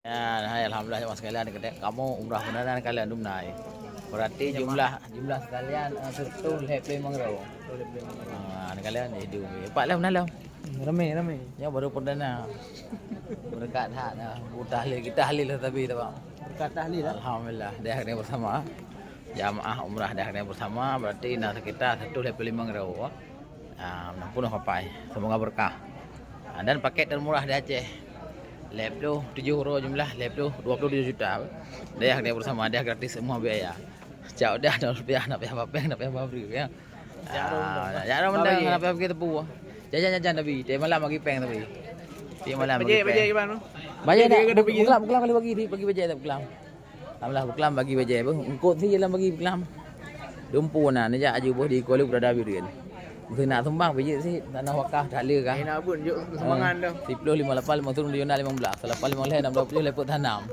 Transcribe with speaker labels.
Speaker 1: Ya, hai, alhamdulillah jemaah sekalian kamu umrah beneran kalian dumnai. Berarti jumlah sekalian sertu lep mangro. Kalian jadi Pak Lam nalam.
Speaker 2: Rame.
Speaker 1: Ya baru perdana. Berkat hak kita halil tapi tak.
Speaker 2: Berkat tahlil lah.
Speaker 1: Alhamdulillah dah kena bersama. Jamaah umrah dah kena bersama berarti nak kita satu lep 5 euro. Pun apa semoga berkah. Dan paket termurah di Aceh. Lab tu 7 euro jumlah, lab tu 27 juta. Dia kena bersama, dia gratis semua biaya. Cak dah rupiah nak payah apa nak payah beri ya. Jarum mendang nak payah pergi tepu. Jajan tapi dia malam bagi peng tapi. Dia malam bagi.
Speaker 2: Bajet gimana?
Speaker 1: Bajet dah. Beklam kali bagi bajet tak beklam. Alhamdulillah beklam bagi bajet. Engkau si dalam bagi beklam. Dumpu nah ni aja boh di Kuala berada birin. Mesti nak sumbang bajet sih tanah wakaf dah le kah.
Speaker 2: Nak pun juk sumbangan dah.
Speaker 1: 10 58 turun di Yonal 15. 8 15 60 lepot tanam.